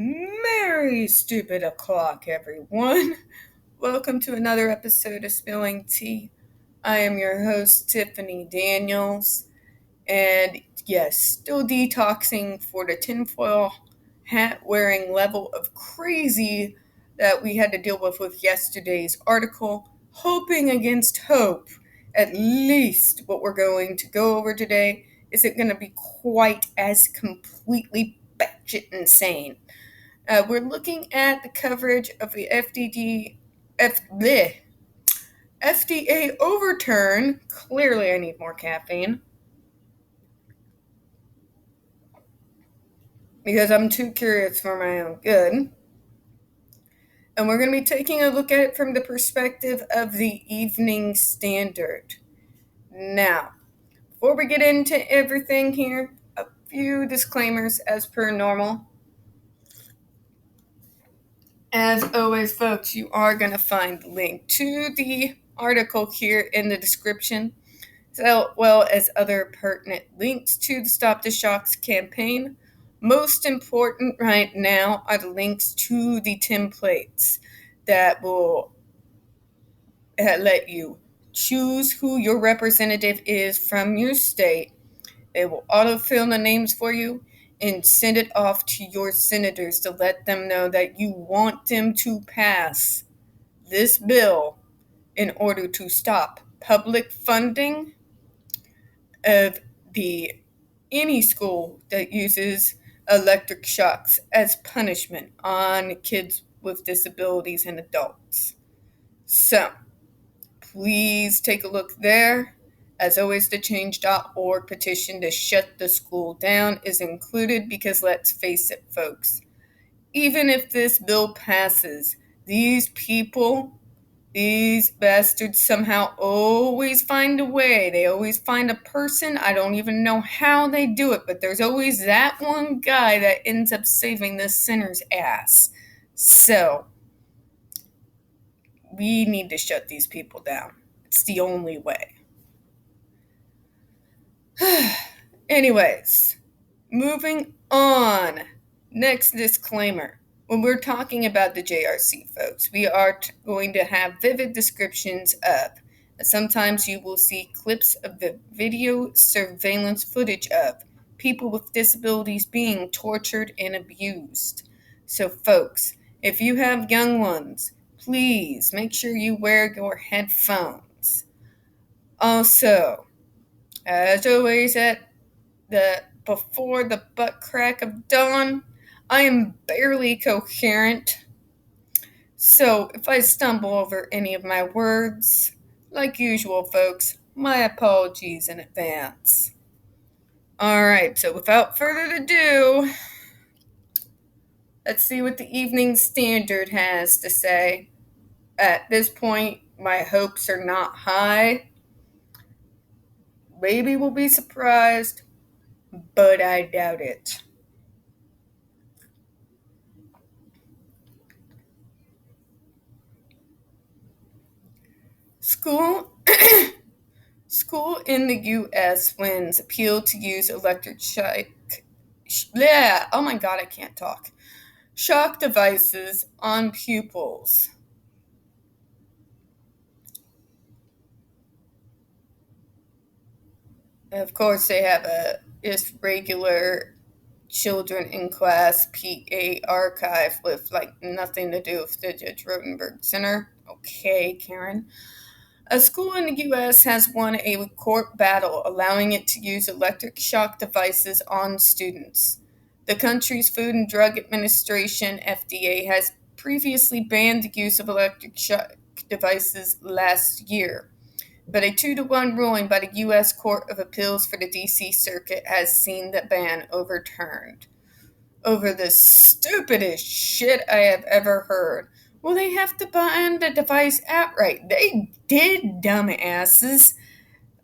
Merry stupid o'clock, everyone. Welcome to another episode of Spilling Tea. I am your host, Tiffany Daniels, and yes, still detoxing for the tinfoil hat wearing level of crazy that we had to deal with yesterday's article. Hoping against hope, at least what we're going to go over today isn't going to be quite as completely batshit insane. We're looking at the coverage of the FDA overturn. Clearly, I need more caffeine because I'm too curious for my own good. And we're going to be taking a look at it from the perspective of the Evening Standard. Now, before we get into everything here, a few disclaimers as per normal. As always, folks, you are going to find the link to the article here in the description, as well as other pertinent links to the Stop the Shocks campaign. Most important right now are the links to the templates that will let you choose who your representative is from your state. They will autofill the names for you and send it off to your senators to let them know that you want them to pass this bill in order to stop public funding of the any school that uses electric shocks as punishment on kids with disabilities and adults. So, please take a look there. As always, the change.org petition to shut the school down is included because let's face it, folks, even if this bill passes, these bastards somehow always find a way. They always find a person. I don't even know how they do it, but there's always that one guy that ends up saving this sinner's ass. So, we need to shut these people down. It's the only way. Anyways, moving on. Next disclaimer. When we're talking about the JRC, folks, we are going to have vivid descriptions of. Sometimes you will see clips of the video surveillance footage of people with disabilities being tortured and abused. So, folks, if you have young ones, please make sure you wear your headphones. Also, as always, before the butt crack of dawn, I am barely coherent. So if I stumble over any of my words, like usual, folks, my apologies in advance. Alright, so without further ado, let's see what the Evening Standard has to say. At this point, my hopes are not high. Maybe we'll be surprised, but I doubt it. School in the U.S. wins appeal to use electric shock. Oh my god, I can't talk. Shock devices on pupils. And of course, they have just regular children in class PA archive with like nothing to do with the Judge Rotenberg Center. Okay, Karen. A school in the U.S. has won a court battle allowing it to use electric shock devices on students. The country's Food and Drug Administration, FDA, has previously banned the use of electric shock devices last year, but a 2-1 ruling by the U.S. Court of Appeals for the D.C. Circuit has seen the ban overturned. Over the stupidest shit I have ever heard. Well, they have to ban the device outright. They did, dumbasses.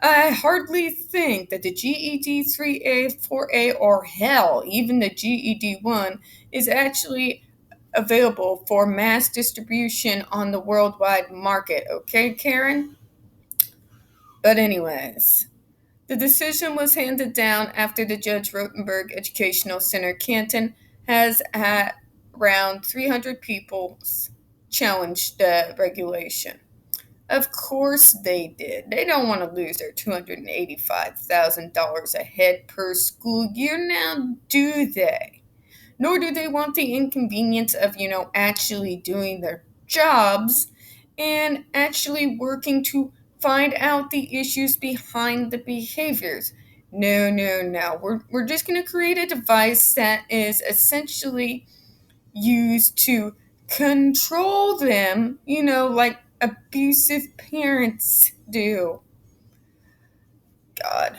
I hardly think that the GED 3A, 4A, or hell, even the GED 1 is actually available for mass distribution on the worldwide market. Okay, Karen? But anyways, the decision was handed down after the Judge Rotenberg Educational Center Canton has around 300 people challenged the regulation. Of course they did. They don't want to lose their $285,000 a head per school year now, do they? Nor do they want the inconvenience of, actually doing their jobs and actually working to find out the issues behind the behaviors. No, no, no. We're just going to create a device that is essentially used to control them, like abusive parents do. God.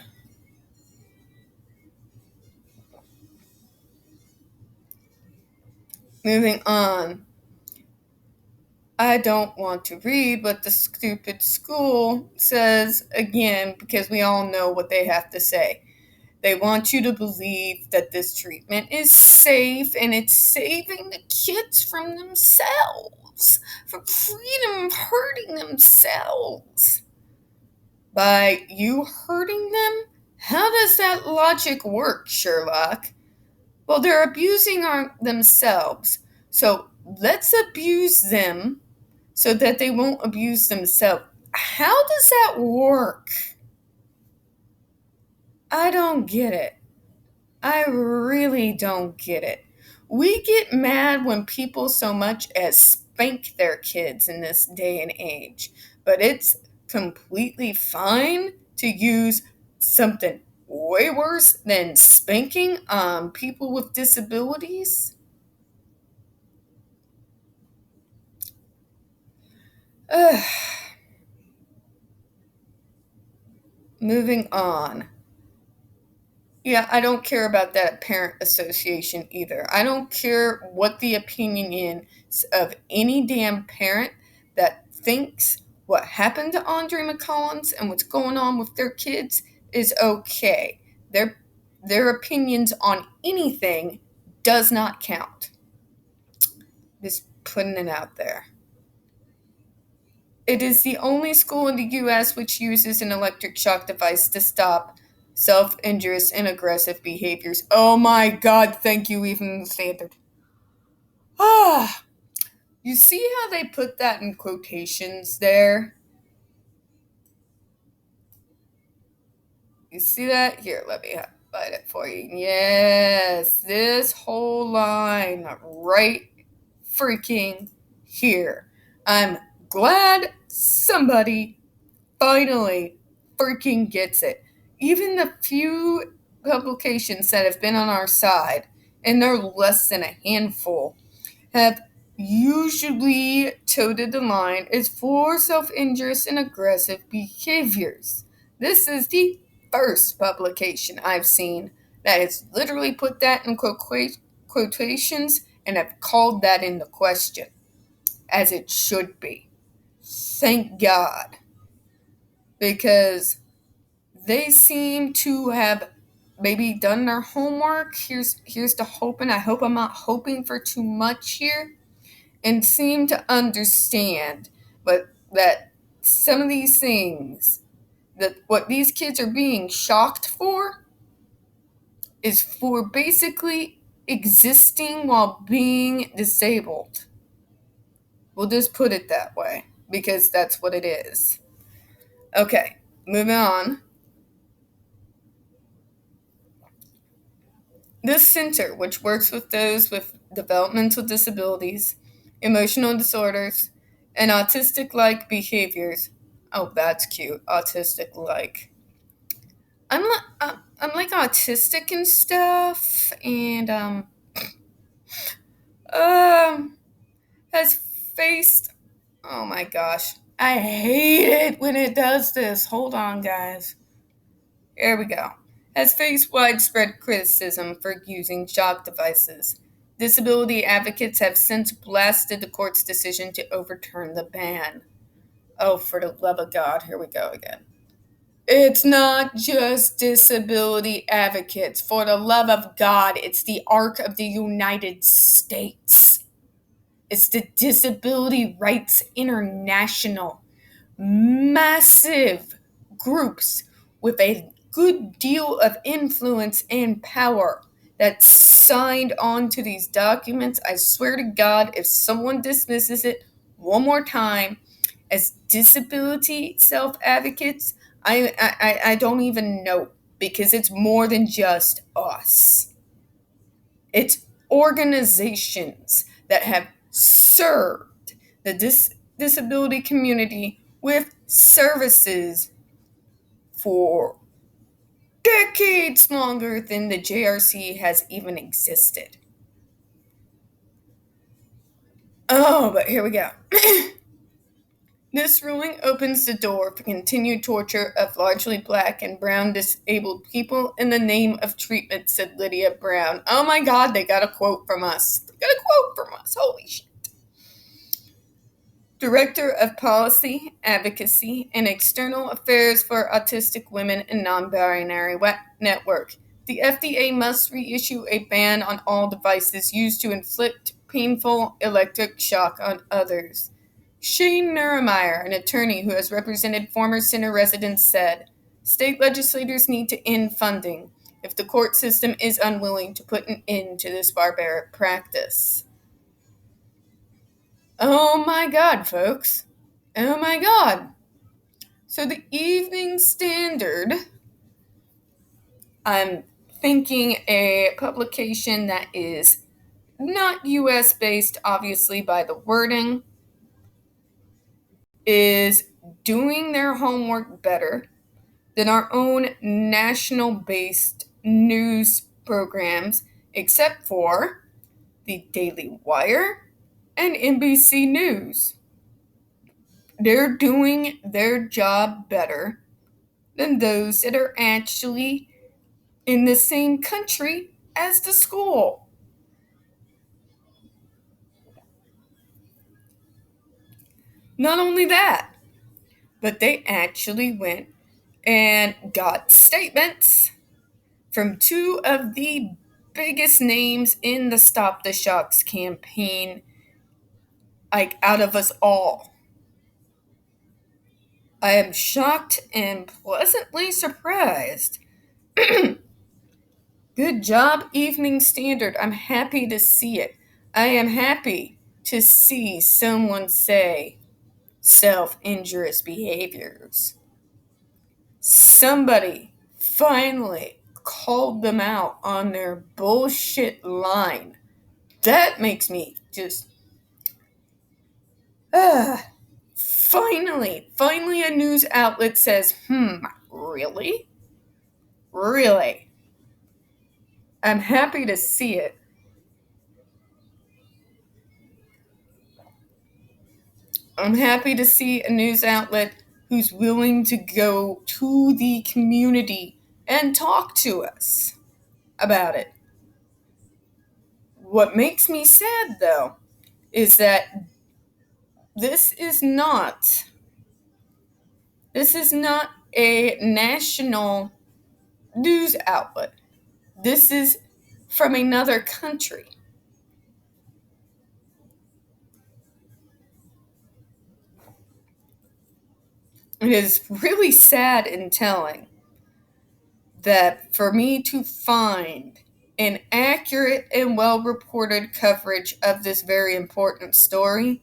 Moving on. I don't want to read what the stupid school says again because we all know what they have to say. They want you to believe that this treatment is safe and it's saving the kids from themselves, from freedom of hurting themselves. By you hurting them? How does that logic work, Sherlock? Well, they're abusing themselves. So let's abuse them so that they won't abuse themselves. How does that work? I don't get it. I really don't get it. We get mad when people so much as spank their kids in this day and age, but it's completely fine to use something way worse than spanking on people with disabilities. Ugh. Moving on. Yeah, I don't care about that parent association either. I don't care what the opinion is of any damn parent that thinks what happened to Andre McCollums and what's going on with their kids is okay. Their opinions on anything does not count. Just putting it out there. It is the only school in the U.S. which uses an electric shock device to stop self-injurious and aggressive behaviors. Oh my God, thank you, Evening Standard. Ah, you see how they put that in quotations there? You see that? Here, let me highlight it for you. Yes, this whole line right freaking here. I'm glad somebody finally freaking gets it. Even the few publications that have been on our side, and they're less than a handful, have usually toted the line as for self-injurious and aggressive behaviors. This is the first publication I've seen that has literally put that in quotations and have called that into question, as it should be. Thank God. Because they seem to have maybe done their homework. Here's the hoping. I hope I'm not hoping for too much here, and seem to understand, but that some of these things, that what these kids are being shocked for, is for basically existing while being disabled. We'll just put it that way because that's what it is. Okay, moving on. This center, which works with those with developmental disabilities, emotional disorders, and autistic like behaviors. Oh, that's cute. Autistic like. I'm like autistic and stuff, and um, has faced. Oh my gosh, I hate it when it does this. Hold on, guys. Here we go. Has faced widespread criticism for using shock devices. Disability advocates have since blasted the court's decision to overturn the ban. Oh, for the love of God, here we go again. It's not just disability advocates. For the love of God, it's the Arc of the United States. It's the Disability Rights International. Massive groups with a good deal of influence and power that signed on to these documents. I swear to God, if someone dismisses it one more time as disability self-advocates, I don't even know, because it's more than just us. It's organizations that have served the disability community with services for decades longer than the JRC has even existed. Oh, but here we go. This ruling opens the door for continued torture of largely black and brown disabled people in the name of treatment, said Lydia Brown. Oh my God, they got a quote from us. Holy shit. Director of Policy, Advocacy, and External Affairs for Autistic Women and Non-Binary Network. The FDA must reissue a ban on all devices used to inflict painful electric shock on others. Shane Neumeyer, an attorney who has represented former center residents, said, state legislators need to end funding if the court system is unwilling to put an end to this barbaric practice. Oh my God, folks. Oh my God. So the Evening Standard, I'm thinking a publication that is not US based, obviously, by the wording, is doing their homework better than our own national based news programs, except for the Daily Wire and NBC News. They're doing their job better than those that are actually in the same country as the school. Not only that, but they actually went and got statements from two of the biggest names in the Stop the Shocks campaign, like out of us all. I am shocked and pleasantly surprised. Good job, Evening Standard. I'm happy to see it. I am happy to see someone say self-injurious behaviors. Somebody finally called them out on their bullshit line. That makes me just... Finally a news outlet says, really? Really? I'm happy to see it. I'm happy to see a news outlet who's willing to go to the community and talk to us about it. What makes me sad, though, is that this is not a national news outlet. This is from another country. It is really sad and telling that for me to find an accurate and well-reported coverage of this very important story,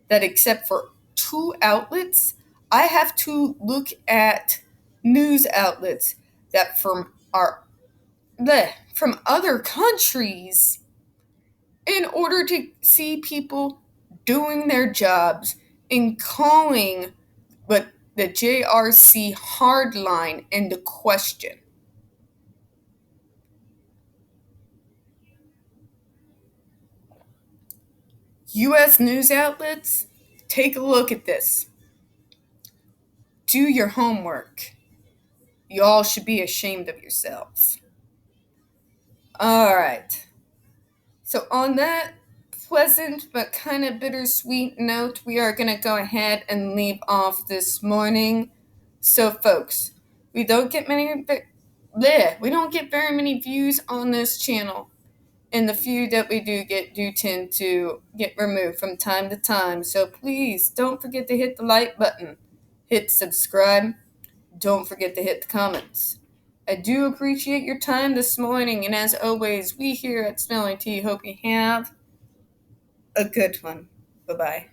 that except for two outlets, I have to look at news outlets that from other countries in order to see people doing their jobs and calling what the JRC hardline into question. U.S. news outlets, take a look at this. Do your homework. You all should be ashamed of yourselves. All right. So on that pleasant but kind of bittersweet note, we are going to go ahead and leave off this morning. So folks, we don't get very many views on this channel. And the few that we do tend to get removed from time to time. So please don't forget to hit the like button. Hit subscribe. Don't forget to hit the comments. I do appreciate your time this morning, and as always, we here at Smelling Tea hope you have a good one. Bye bye.